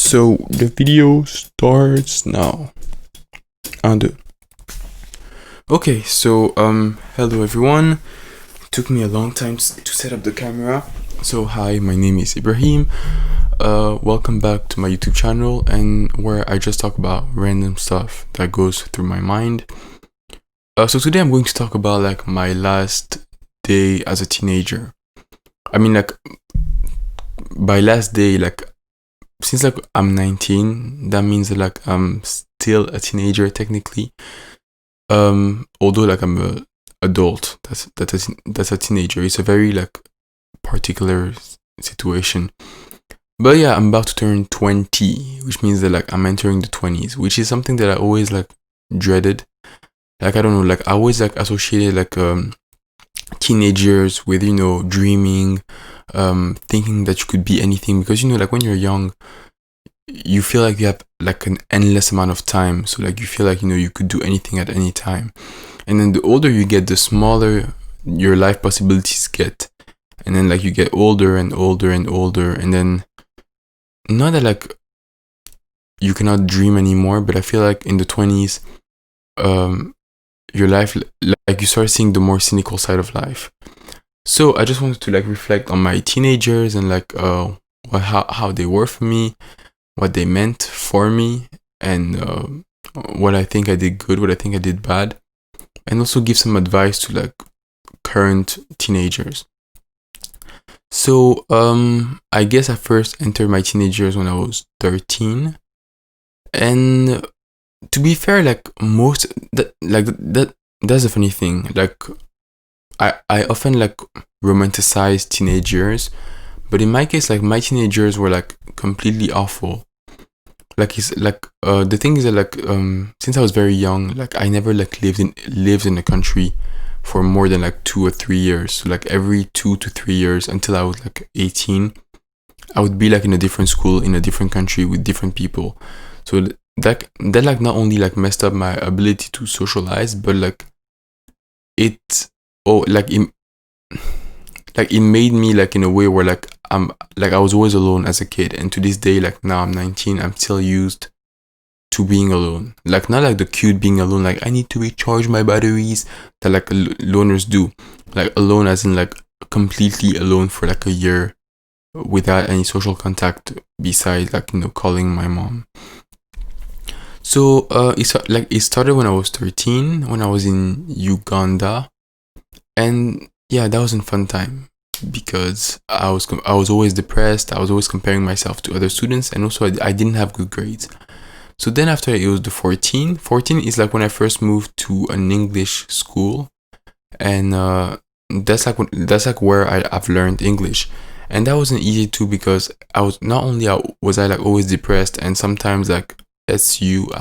So the video starts now. Un, deux. Okay, so hello everyone. It took me a long time to set up the camera. So hi, my name is Ibrahim. Welcome back to my YouTube channel, and where I just talk about random stuff that goes through my mind. So today I'm going to talk about like my last day as a teenager. I mean, like by last day, like since like I'm 19, that means that like I'm still a teenager technically. Although like I'm a adult, that's a teenager. It's a very like particular situation. But yeah, I'm about to turn 20, which means that like I'm entering the 20s, which is something that I always like dreaded. Like I don't know, like I always like associated like teenagers with, you know, dreaming, thinking that you could be anything, because you know, like when you're young, you feel like you have like an endless amount of time. So like you feel like, you know, you could do anything at any time. And then the older you get, the smaller your life possibilities get. And then like you get older and older and older, and then not that like you cannot dream anymore, but I feel like in the 20s, your life, like you start seeing the more cynical side of life. So I just wanted to like reflect on my teenagers and like how they were for me, what they meant for me, and what I think I did good, what I think I did bad, and also give some advice to like current teenagers. So I guess I first entered my teenagers when I was 13, and to be fair, like most that's a funny thing. Like I often like romanticize teenagers, but in my case, like my teenagers were like completely awful. Like it's like the thing is that like since I was very young, like I never like lived in a country for more than like 2 or 3 years. So like every 2 to 3 years until I was like 18, I would be like in a different school in a different country with different people. So that like not only like messed up my ability to socialize, but like it it made me like in a way where like I was always alone as a kid, and to this day, like now I'm 19, I'm still used to being alone. Like not like the cute being alone, like I need to recharge my batteries that like loners do. Like alone as in like completely alone for like a year without any social contact besides like, you know, calling my mom. So it started when I was 13, when I was in Uganda, and yeah, that wasn't fun time because I was always depressed. I was always comparing myself to other students, and also I didn't have good grades. So then after it was the 14. 14 is like when I first moved to an English school, and that's like where I've learned English. And that wasn't easy too, because I was not only was I like always depressed, and sometimes like suicidal.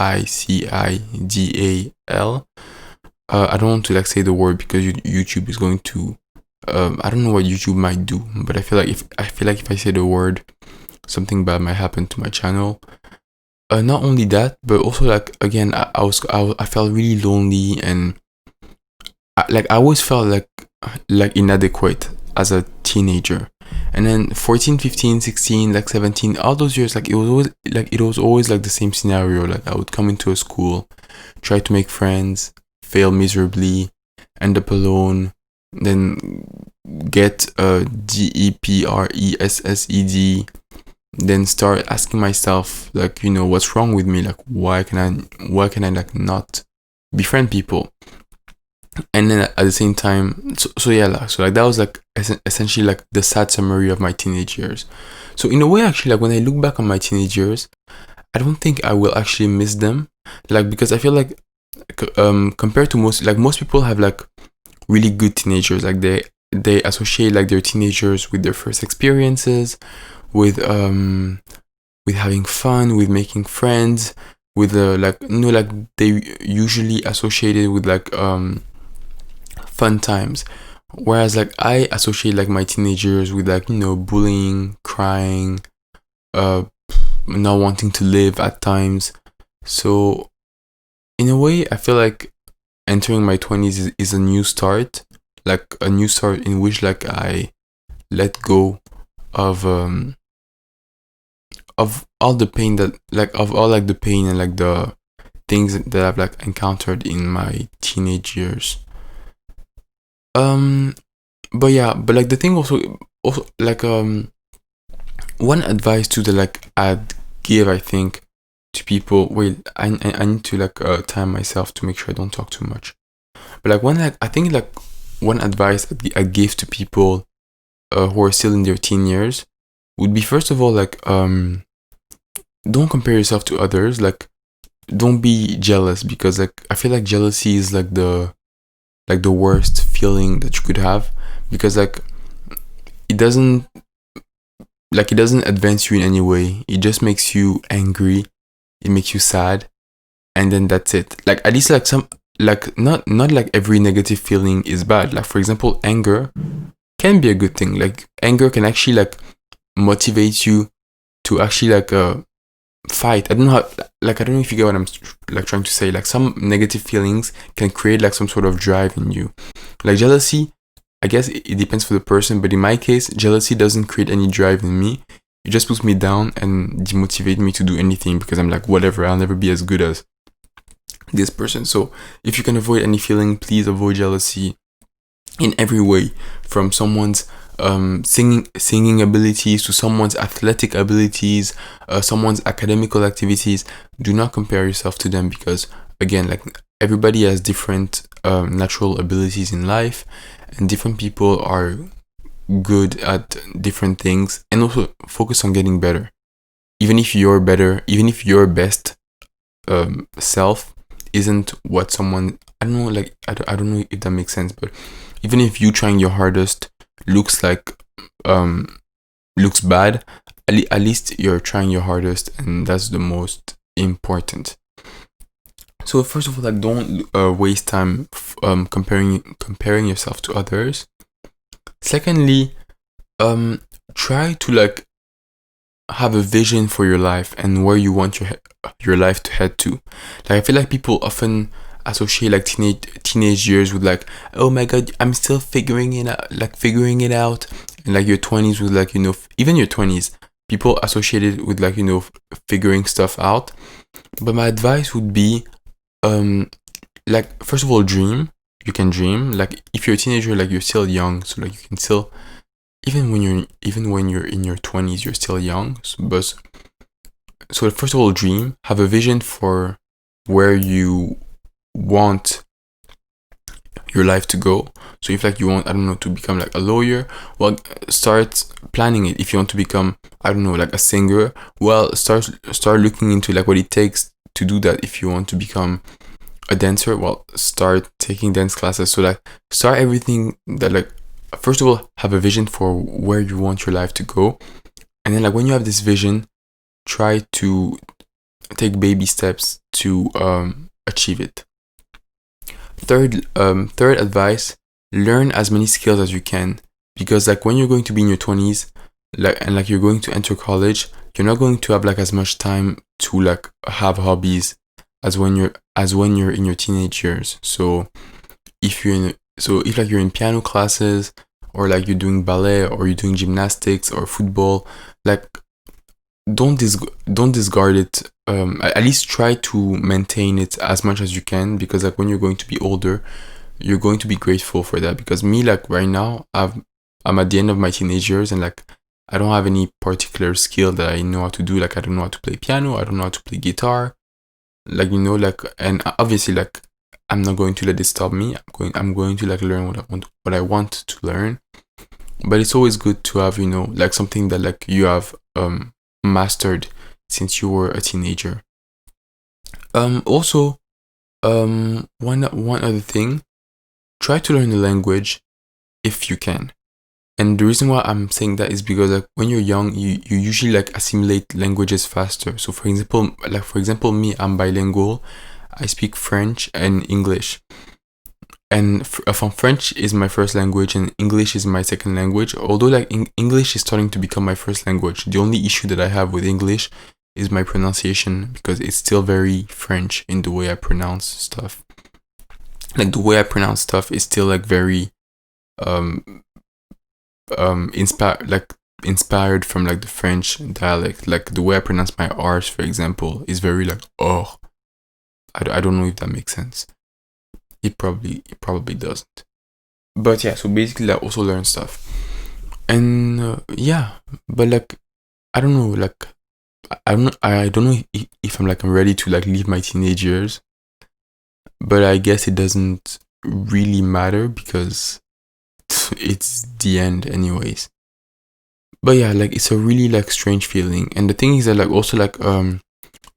I don't want to like say the word because YouTube is going to I don't know what YouTube might do, but I feel like if I say the word, something bad might happen to my channel. Not only that, but also like again, I felt really lonely, and I always felt like inadequate as a teenager. And then 14, 15, 16, like 17, all those years, like it was always like the same scenario. Like I would come into a school, try to make friends, fail miserably, end up alone, then get a DEPRESSED, then start asking myself like, you know, what's wrong with me? Like why can I like not befriend people? And then at the same time, so like that was like essentially like the sad summary of my teenage years. So in a way, actually, like when I look back on my teenage years, I don't think I will actually miss them, like because I feel like compared to most people have like really good teenagers. Like they associate like their teenagers with their first experiences, with having fun, with making friends, with like, you know, like they usually associated with like fun times, whereas like I associate like my teenagers with like, you know, bullying, crying, not wanting to live at times. So in a way, I feel like entering my 20s is a new start, like a new start in which like I let go of of all the pain that like of all like the pain and like the things that I've like encountered in my teenage years. Um, but yeah, but like the thing also like one advice too that like I'd give, I think, to people. Wait, I need to like time myself to make sure I don't talk too much. But like one like I think like one advice I'd give to people who are still in their teen years would be, first of all, like don't compare yourself to others. Like don't be jealous, because like I feel like jealousy is like the worst feeling that you could have, because like it doesn't it doesn't advance you in any way. It just makes you angry, it makes you sad, and then that's it. Like at least like some like not like every negative feeling is bad. Like for example, anger can be a good thing. Like anger can actually like motivate you to actually like fight. I don't know how, like I don't know if you get what I'm like trying to say. Like some negative feelings can create like some sort of drive in you. Like jealousy, I guess it depends for the person, but in my case, jealousy doesn't create any drive in me. It just puts me down and demotivate me to do anything, because I'm like, whatever, I'll never be as good as this person. So if you can avoid any feeling, please avoid jealousy in every way, from someone's singing abilities to someone's athletic abilities, someone's academical activities. Do not compare yourself to them, because again, like everybody has different natural abilities in life, and different people are good at different things, and also focus on getting better. Even if you're better, even if your best self isn't what someone, I don't know, like I don't know if that makes sense, but even if you trying your hardest looks like looks bad, at least you're trying your hardest, and that's the most important. So first of all, like don't waste time comparing yourself to others. Secondly, try to like have a vision for your life and where you want your life to head to. Like I feel like people often associate like teenage years with like, oh my god, I'm still figuring it out, and like your 20s with like, even your 20s, people associate it with like, figuring stuff out. But my advice would be, like first of all, dream. You can dream. Like if you're a teenager, like you're still young, so like you can still, even when you're in your 20s, you're still young. So first of all, dream. Have a vision for where you want your life to go. So if like you want, I don't know, to become like a lawyer, well, start planning it. If you want to become, I don't know, like a singer, well, start looking into like what it takes to do that. If you want to become a dancer, well, start taking dance classes. So like start everything that, like, first of all, have a vision for where you want your life to go, and then like when you have this vision, try to take baby steps to achieve it. Third advice: learn as many skills as you can, because like when you're going to be in your 20s, like you're going to enter college, you're not going to have like as much time to like have hobbies as when you're in your teenage years. So if like you're in piano classes, or like you're doing ballet, or you're doing gymnastics or football, like don't discard it. At least try to maintain it as much as you can, because like when you're going to be older, you're going to be grateful for that. Because me, like right now, I'm at the end of my teenage years, and like I don't have any particular skill that I know how to do. Like I don't know how to play piano, I don't know how to play guitar, like like, and obviously like I'm not going to let this stop me. I'm going to like learn what I want to learn. But it's always good to have, like something that like you have mastered since you were a teenager. Also, one other thing, try to learn a language if you can. And the reason why I'm saying that is because like when you're young, you usually like assimilate languages faster. So for example, me, I'm bilingual. I speak French and English. And from French is my first language, and English is my second language. Although like English is starting to become my first language. The only issue that I have with English is my pronunciation, because it's still very French in the way I pronounce stuff. Like the way I pronounce stuff is still like very inspire, like inspired from like the French dialect. Like the way I pronounce my R's, for example, is very like oh. I don't know if that makes sense. It probably doesn't. But yeah, so basically I also learn stuff. And yeah, but like I don't know, like I don't know if I'm ready to like leave my teenage years, but I guess it doesn't really matter because it's the end anyways. But yeah, like it's a really like strange feeling. And the thing is that like also like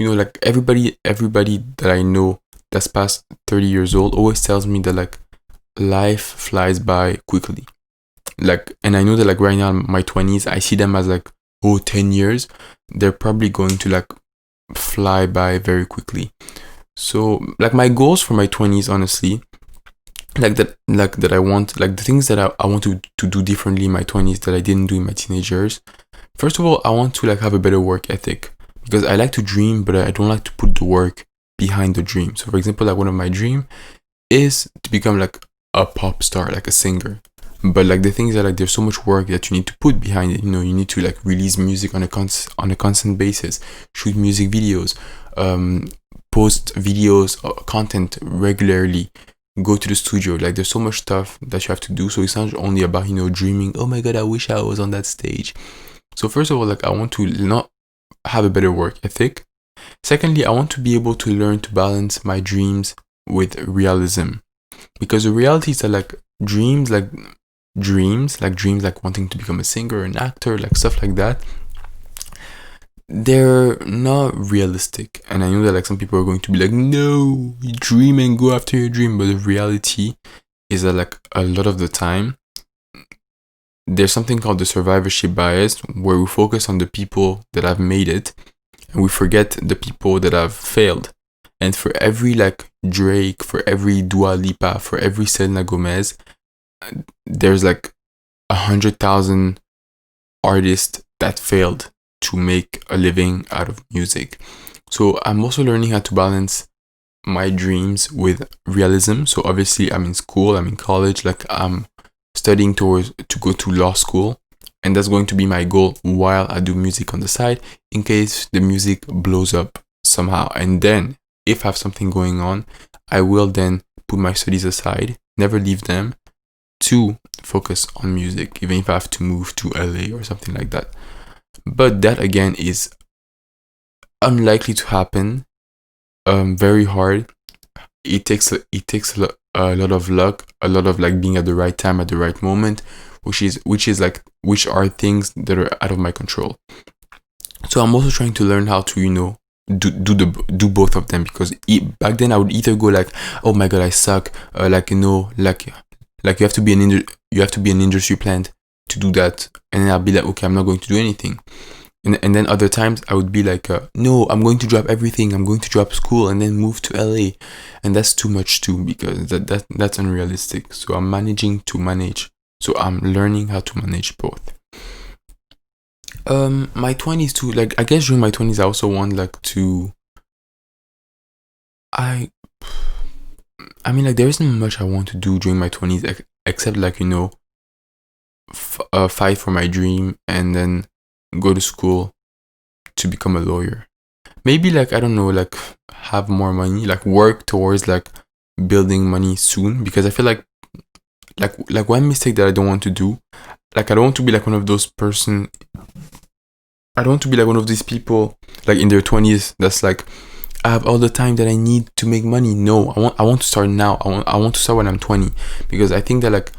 like everybody that I know that's past 30 years old always tells me that like life flies by quickly. Like, and I know that like right now in my 20s, I see them as like 10 years. They're probably going to like fly by very quickly. So like my goals for my 20s, honestly, that I want, like the things that I want to do differently in my 20s that I didn't do in my teenagers. First of all, I want to like have a better work ethic because I like to dream, but I don't like to put the work behind the dream. So for example, like one of my dream is to become like a pop star, like a singer. But like the thing is that like there's so much work that you need to put behind it. You know, you need to like release music on a constant basis, shoot music videos, post videos, content regularly, go to the studio. Like there's so much stuff that you have to do. So it's not only about dreaming. Oh my god, I wish I was on that stage. So first of all, like I want to not have a better work ethic. Secondly, I want to be able to learn to balance my dreams with realism, because the reality is that like dreams like wanting to become a singer, an actor, like stuff like that, they're not realistic. And I know that like some people are going to be like, no, you dream and go after your dream. But the reality is that like a lot of the time there's something called the survivorship bias, where we focus on the people that have made it and we forget the people that have failed. And for every like Drake, for every Dua Lipa, for every Selena Gomez, there's like 100,000 artists that failed to make a living out of music. So I'm also learning how to balance my dreams with realism. So obviously I'm in school, I'm in college, like I'm studying to go to law school, and that's going to be my goal while I do music on the side in case the music blows up somehow. And then if I have something going on, I will then put my studies aside, never leave them, to focus on music, even if I have to move to LA or something like that. But that again is unlikely to happen. Very hard. It takes a lot of luck, a lot of like being at the right time at the right moment, which are things that are out of my control. So I'm also trying to learn how to do both of them, because back then I would either go like, oh my god, I suck, like you have to be an industry plant to do that, and then I'll be like, okay, I'm not going to do anything. And then other times I would be like, no, I'm going to drop everything. I'm going to drop school and then move to LA, and that's too much too, because that's unrealistic. So I'm managing to manage. So I'm learning how to manage both. My 20s too. Like I guess during my 20s, I also want like to. I mean, like there isn't much I want to do during my 20s except like fight for my dream and then go to school to become a lawyer. Maybe like I don't know, like have more money, like work towards like building money soon, because I feel like one mistake that I don't want to do, like I don't want to be like one of those person. I don't want to be like one of these people like in their 20s that's like, I have all the time that I need to make money. No, I want to start now. I want to start when I'm 20, because I think that like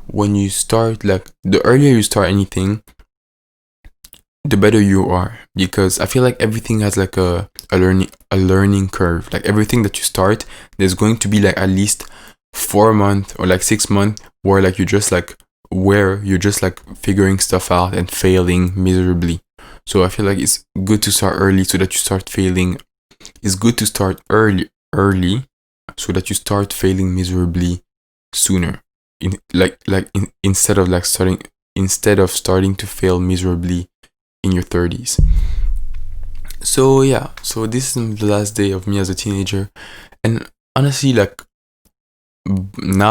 when you start, like the earlier you start anything, the better you are, because I feel like everything has like a learning curve. Like everything that you start, there's going to be like at least 4 months or like 6 months where you're just like figuring stuff out and failing miserably. So I feel like it's good to start early so that you start failing. It's good to start early so that you start failing miserably sooner. Instead of starting to fail miserably in your 30s. So yeah, so this is the last day of me as a teenager, and honestly, like now